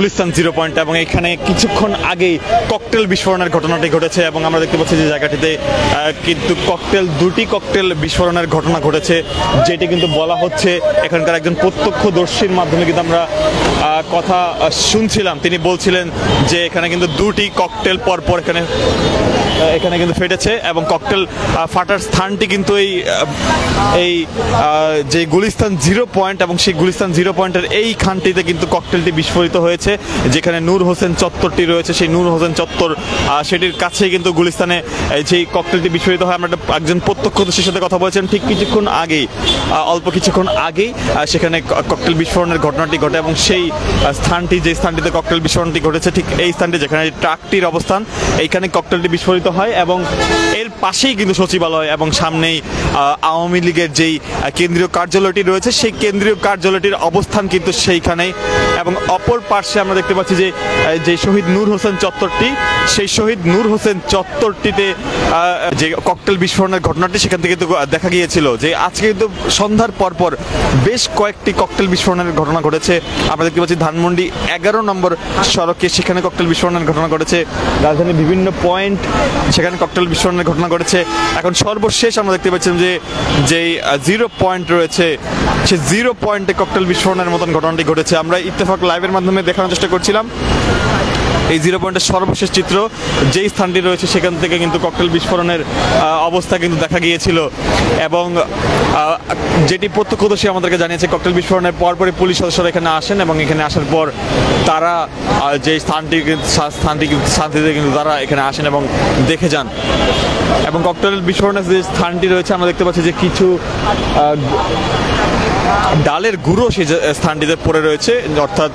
Gulistan zero point এবং এখানে কিছুক্ষণ আগেই ককটেল বিস্ফোরণের ঘটনাটি ঘটেছে এবং আমরা দেখতে পাচ্ছি যে জায়গাটিতে কিন্তু দুটি ককটেল বিস্ফোরণের ঘটনা ঘটেছে, যেটি কিন্তু বলা হচ্ছে এখানকার একজন প্রত্যক্ষদর্শীর মাধ্যমে কিন্তু আমরা কথা শুনছিলাম। তিনি বলছিলেন যে এখানে কিন্তু দুটি ককটেল পরপর এখানে কিন্তু ফেটেছে এবং ককটেল ফাটার স্থানটি কিন্তু এই যে গুলিস্তান জিরো পয়েন্ট এবং সেই গুলিস্তান জিরো পয়েন্টের এইখানটিতে কিন্তু ককটেলটি বিস্ফোরিত হয়েছে, যেখানে নূর হোসেন চত্বরটি রয়েছে। সেই নূর হোসেন চত্বর সেটির কাছেই কিন্তু গুলিস্তানে যেই ককটেলটি বিস্ফোরিত হয়। আমরা একজন প্রত্যক্ষদর্শীর সাথে কথা বলেছেন ঠিক অল্প কিছুক্ষণ আগেই সেখানে ককটেল বিস্ফোরণের ঘটনাটি ঘটে এবং সেই স্থানটি যে স্থানটিতে ককটেল বিস্ফোরণটি ঘটেছে ঠিক এই স্থানটি যেখানে ট্রাকটির অবস্থান, এইখানে ককটেলটি বিস্ফোরিত হয় এবং এর পাশেই কিন্তু সচিবালয় এবং সামনেই আওয়ামী লীগের যেই কেন্দ্রীয় কার্যালয়টি রয়েছে সেই কেন্দ্রীয় কার্যালয়টির অবস্থান কিন্তু সেইখানেই। এবং অপর পার্শ্বে আমরা দেখতে পাচ্ছি যে শহীদ নূর হোসেন চত্বরটি, সেই শহীদ নূর হোসেন চত্বরটিতে যে ককটেল বিস্ফোরণের ঘটনাটি সেখান থেকে কিন্তু দেখা গিয়েছিল যে আজকে কিন্তু সন্ধ্যার পরপর বেশ কয়েকটি ককটেল বিস্ফোরণের ঘটনা ঘটেছে। আমরা দেখতে পাচ্ছি ধানমন্ডি 11 নম্বর সড়কে সেখানে ককটেল বিস্ফোরণের ঘটনা ঘটেছে, রাজধানীর বিভিন্ন পয়েন্ট সেখানে ককটেল বিস্ফোরণের ঘটনা ঘটেছে। এখন সর্বশেষ আমরা দেখতে পাচ্ছি যে জিরো পয়েন্ট রয়েছে সেই জিরো পয়েন্টে ককটেল বিস্ফোরণের মতন ঘটনাটি ঘটেছে। আমরা ইত্তেফাক লাইভের মাধ্যমে দেখানোর চেষ্টা করছিলাম এই জিরো পয়েন্টের সর্বশেষ চিত্র, যেই স্থানটি রয়েছে সেখান থেকে কিন্তু ককটেল বিস্ফোরণের অবস্থা কিন্তু দেখা গিয়েছিল এবং যেটি প্রত্যক্ষদর্শী আমাদেরকে জানিয়েছে ককটেল বিস্ফোরণের পরপরই পুলিশ সদস্যরা এখানে আসেন এবং এখানে আসার পর তারা যে স্থানটিতে কিন্তু তারা এখানে আসেন এবং দেখে যান এবং ককটেল বিস্ফোরণের যে স্থানটি রয়েছে আমরা দেখতে পাচ্ছি যে কিছু ডালের গুঁড়ো সেই স্থানটিতে পড়ে রয়েছে, অর্থাৎ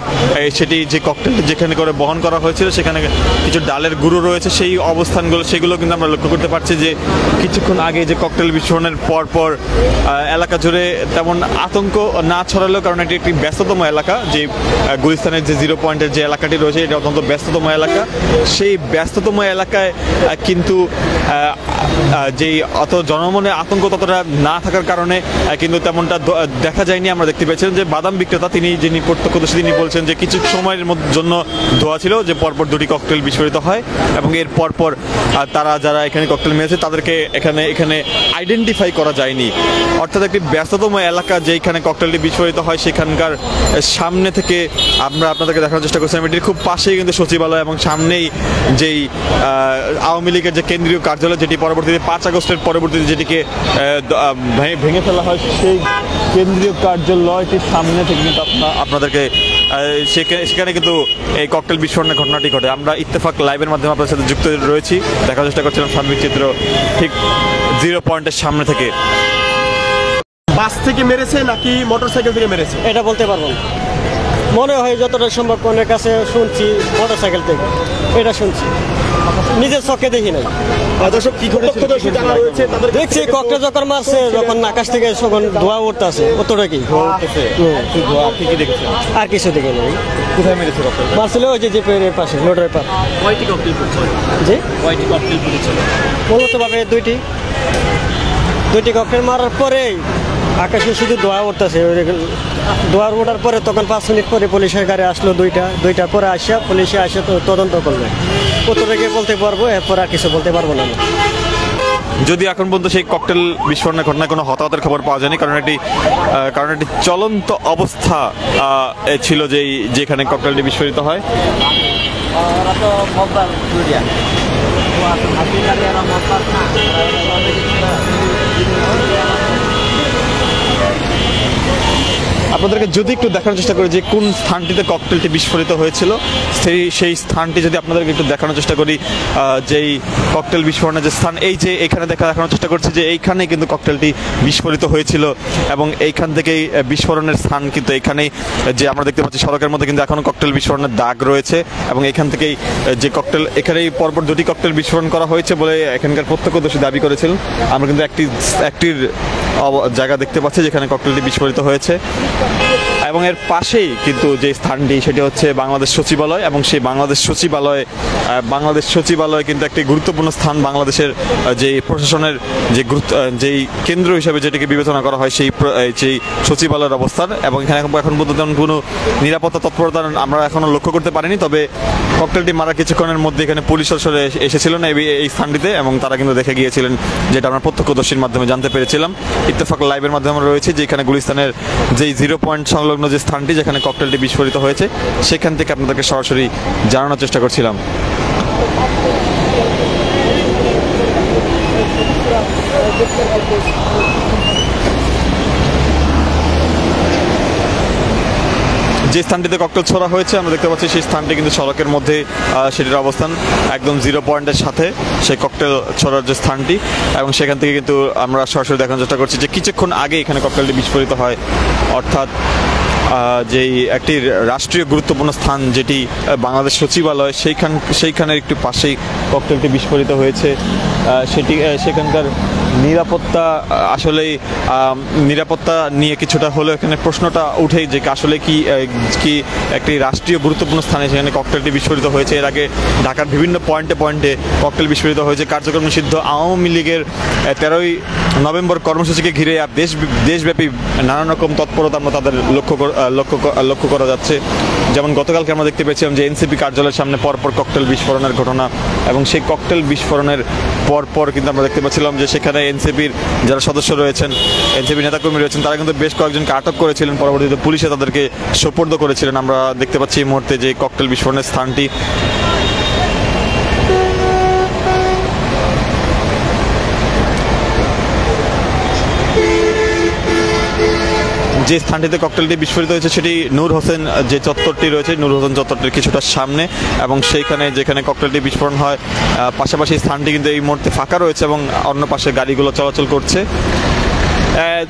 সেটি যে ককটেলটি যেখানে করে বহন করা হয়েছিল সেখানে কিছু ডালের গুঁড়ো রয়েছে। সেই অবস্থানগুলো সেগুলো কিন্তু আমরা লক্ষ্য করতে পারছি যে কিছুক্ষণ আগে যে ককটেল বিস্ফোরণের পরপর এলাকা জুড়ে তেমন আতঙ্ক না ছড়ালেও, কারণ এটি একটি ব্যস্ততম এলাকা, যে গুলিস্তানের যে জিরো পয়েন্টের যে এলাকাটি রয়েছে এটি অত্যন্ত ব্যস্ততম এলাকা। সেই ব্যস্ততম এলাকায় কিন্তু যেই অত জনমনে আতঙ্ক ততটা না থাকার কারণে কিন্তু তেমনটা দেখা যায়নি। আমরা দেখতে পেয়েছিলাম যে বাদাম বিক্রেতা যিনি প্রত্যক্ষদর্শী তিনি বলছেন যে কিছু সময়ের জন্য ধোয়া ছিল যে পরপর দুটি ককটেল বিস্ফোরিত হয় এবং এর পরপর তারা যারা এখানে ককটেল মেরেছে তাদেরকে এখানে আইডেন্টিফাই করা যায়নি। অর্থাৎ একটি ব্যস্ততম এলাকা যেখানে ককটেলটি বিস্ফোরিত হয় সেখানকার সামনে থেকে আমরা আপনাদেরকে দেখানোর চেষ্টা করছিলাম। এটির খুব পাশেই কিন্তু সচিবালয় এবং সামনেই যেই আওয়ামী লীগের যে কেন্দ্রীয় কার্যালয়, যেটি পরবর্তীতে 5 আগস্টের পরবর্তীতে যেটিকে ভেঙে ফেলা হয়, সেই কেন্দ্রীয় কার্যালয়টির সামনে থেকে কিন্তু আপনাদেরকে সেখানে কিন্তু এই ককটেল বিস্ফোরণের ঘটনাটি ঘটে। আমরা ইত্তেফাক লাইভের মাধ্যমে আপনাদের সাথে যুক্ত রয়েছি, দেখার চেষ্টা করছিলাম সার্বিক চিত্র ঠিক জিরো পয়েন্টের সামনে থেকে। বাস থেকে মেরেছে নাকি মোটরসাইকেল থেকে মেরেছে এটা বলতে পারবো না, মনে হয় যতটা সম্ভব অনেক কাছে শুনছি মোটরসাইকেল থেকে, এটা শুনছি, নিজের চোখে দেখি নাই। দেখছি ককটেল যখন মারছে, যখন আকাশ থেকে যখন ধোঁয়া উঠতেছে অতটা কি আর কিছু দেখি নাই। কোথায় মেরেছে মারছিল ওই যে জিপের পাশে, রোডের পার। কয়টি ককটেল জি কয়টি ককটেল পড়েছিল? মূলতভাবে দুইটি ককটেল মারার পরে আকাশে শুধু ধোঁয়া উঠতেছে। ধোঁয়া ওঠার পরে তখন 5 মিনিট পরে পুলিশের গাড়ি আসলো, দুইটা পরে আসা পুলিশে আসে তদন্ত করবে, কতটাকে বলতে পারবো, এরপর আর কিছু বলতে পারবো না। যদি এখন পর্যন্ত সেই ককটেল বিস্ফোরণের ঘটনায় কোনো হতাহতের খবর পাওয়া যায়নি, কারণ এটি চলন্ত অবস্থা ছিল যেখানে ককটেলটি বিস্ফোরিত হয়। আপনাদেরকে যদি একটু দেখানোর চেষ্টা করি যে কোন স্থানটিতে ককটেলটি বিস্ফোরিত হয়েছিল, সেই স্থানটি যদি আপনাদেরকে একটু দেখানোর চেষ্টা করি, যেই ককটেল বিস্ফোরণের যে স্থান, এই যে এখানে দেখানোর চেষ্টা করছি যে এইখানেই কিন্তু ককটেলটি বিস্ফোরিত হয়েছিল এবং এইখান থেকেই বিস্ফোরণের স্থান কিন্তু এইখানেই, যে আমরা দেখতে পাচ্ছি সড়কের মধ্যে কিন্তু এখনও ককটেল বিস্ফোরণের দাগ রয়েছে এবং এখান থেকেই যে ককটেল এখানেই পরপর দুটি ককটেল বিস্ফোরণ করা হয়েছে বলে এখানকার প্রত্যক্ষদর্শী দাবি করেছিলেন। আমরা কিন্তু একটির জায়গা দেখতে পাচ্ছি যেখানে ককটেলটি বিস্ফোরিত হয়েছে এবং এর পাশেই কিন্তু যে স্থানটি সেটি হচ্ছে বাংলাদেশ সচিবালয়, এবং সেই বাংলাদেশ সচিবালয় কিন্তু একটি গুরুত্বপূর্ণ স্থান বাংলাদেশের যে প্রশাসনের যেই কেন্দ্র হিসেবে যেটিকে বিবেচনা করা হয় সেই সচিবালয়ের অবস্থান। এবং এখানে এখন পর্যন্ত কোনো নিরাপত্তা তৎপরতা আমরা এখনো লক্ষ্য করতে পারিনি, তবে ককটেলটি মারা কিছুক্ষণের মধ্যে এখানে পুলিশ সদস্যরা এসেছিলেন এই স্থানটিতে, এবং তারা কিন্তু দেখে গিয়েছিলেন, যেটা আমরা প্রত্যক্ষদর্শীর মাধ্যমে জানতে পেরেছিলাম। ইত্তেফাক লাইভের মাধ্যমে আমরা রয়েছে যে এখানে গুলিস্তানের যেই 0 পয়েন্ট সংলগ্ন যে স্থানটি যেখানে ককটেলটি বিস্ফোরিত হয়েছে সেখান থেকে আপনাদেরকে সরাসরি জানানোর চেষ্টা করছিলাম। যে স্থানটিতে ককটেল ছোড়া হয়েছে আমরা দেখতে পাচ্ছি সেই স্থানটি কিন্তু সড়কের মধ্যে সেটির অবস্থান একদম 0 পয়েন্টের সাথে সেই ককটেল ছোড়ার যে স্থানটি, এবং সেখান থেকে কিন্তু আমরা সরাসরি দেখানোর চেষ্টা করছি যে কিছুক্ষণ আগে এখানে ককটেলটি বিস্ফোরিত হয়, অর্থাৎ যেই একটি রাষ্ট্রীয় গুরুত্বপূর্ণ স্থান যেটি বাংলাদেশ সচিবালয় সেইখানের একটু পাশেই ককটেলটি বিস্ফোরিত হয়েছে। সেখানকার নিরাপত্তা নিয়ে কিছুটা হলেও এখানে প্রশ্নটা উঠেই যে আসলে কি একটি রাষ্ট্রীয় গুরুত্বপূর্ণ স্থানে সেখানে ককটেলটি বিস্ফোরিত হয়েছে। এর আগে ঢাকার বিভিন্ন পয়েন্টে ককটেল বিস্ফোরিত হয়েছে। কার্যক্রম নিষিদ্ধ আওয়ামী লীগের 13ই নভেম্বর কর্মসূচিকে ঘিরে দেশব্যাপী নানান রকম তৎপরতা আমরা তাদের লক্ষ্য করা যাচ্ছে। যেমন গতকালকে আমরা দেখতে পেয়েছিলাম যে এনসিপি কার্যালয়ের সামনে পরপর ককটেল বিস্ফোরণের ঘটনা, এবং সেই ককটেল বিস্ফোরণের পরপর কিন্তু আমরা দেখতে পাচ্ছিলাম যে সেখানে এনসিপির যারা সদস্য রয়েছেন, এনসিপি নেতাকর্মী রয়েছেন, তারা কিন্তু বেশ কয়েকজনকে আটক করেছিলেন, পরবর্তীতে পুলিশে তাদেরকে সোপর্দ করেছিলেন। আমরা দেখতে পাচ্ছি এই মুহূর্তে যে ককটেল বিস্ফোরণের স্থানটি। যে স্থানটিতে ককটেলটি বিস্ফোরিত হয়েছে সেটি নূর হোসেন যে চত্বরটি রয়েছে, নূর হোসেন চত্বরটির কিছুটা সামনে, এবং সেইখানে যেখানে ককটেলটি বিস্ফোরণ হয় পাশাপাশি স্থানটি কিন্তু এই মুহূর্তে ফাঁকা রয়েছে এবং অন্য পাশে গাড়িগুলো চলাচল করছে।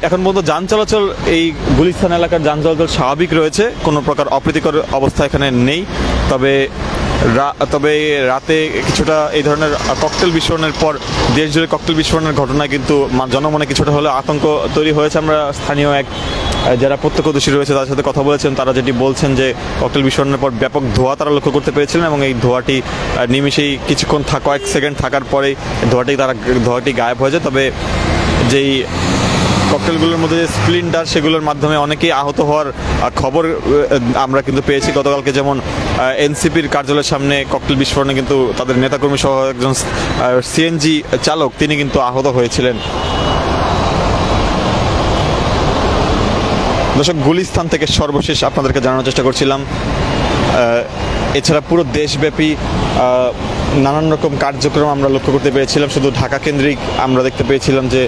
এখন পর্যন্ত যান চলাচল এই গুলিস্তান এলাকার যান চলাচল স্বাভাবিক রয়েছে, কোনো প্রকার অপ্রীতিকর অবস্থা এখানে নেই। তবে রাতে কিছুটা এই ধরনের ককটেল বিস্ফোরণের পর দেশজুড়ে ককটেল বিস্ফোরণের ঘটনায় কিন্তু জনমনে কিছুটা হলেও আতঙ্ক তৈরি হয়েছে। আমরা স্থানীয় যারা প্রত্যক্ষদর্শী রয়েছে তাদের সাথে কথা বলেছেন, তারা যেটি বলছেন যে ককটেল বিস্ফোরণের পর ব্যাপক ধোঁয়া তারা লক্ষ্য করতে পেরেছিলেন, এবং এই ধোঁয়াটি নিমিষেই কিছুক্ষণ কয়েক সেকেন্ড থাকার পরেই ধোঁয়াটি গায়েব হয়ে যায়। তবে যেই ককটেলগুলোর মধ্যে যে স্প্লিন্টার সেগুলোর মাধ্যমে অনেকেই আহত হওয়ার খবর আমরা কিন্তু পেয়েছি। গতকালকে যেমন এনসিপির কার্যালয়ের সামনে ককটেল বিস্ফোরণে কিন্তু তাদের নেতাকর্মী সহ একজন সিএনজি চালক তিনি কিন্তু আহত হয়েছিলেন। দর্শক, গুলিস্তান থেকে সর্বশেষ আপনাদেরকে জানানোর চেষ্টা করছিলাম। এছাড়া পুরো দেশব্যাপী নানান রকম কার্যক্রম আমরা লক্ষ্য করতে পেরেছিলাম। শুধু ঢাকা কেন্দ্রিক আমরা দেখতে পেয়েছিলাম যে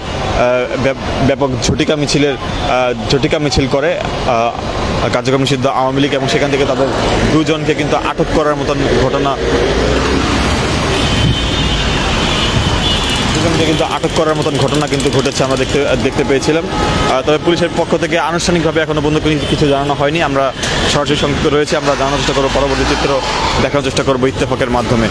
ব্যাপক ঝটিকা মিছিল করে কার্যক্রম নিষিদ্ধ আওয়ামী লীগ, এবং সেখান থেকে তাদের 2 জনকে কিন্তু আটক করার মতন ঘটনা কিন্তু ঘটেছে আমরা দেখতে পেয়েছিলাম। তবে পুলিশের পক্ষ থেকে আনুষ্ঠানিকভাবে এখনো পর্যন্ত কিছু জানানো হয়নি। আমরা সরাসরি সংযুক্ত রয়েছে, আমরা জানানোর চেষ্টা করবো, পরবর্তী চিত্র দেখানোর চেষ্টা করবো ইত্তেফাকের মাধ্যমে।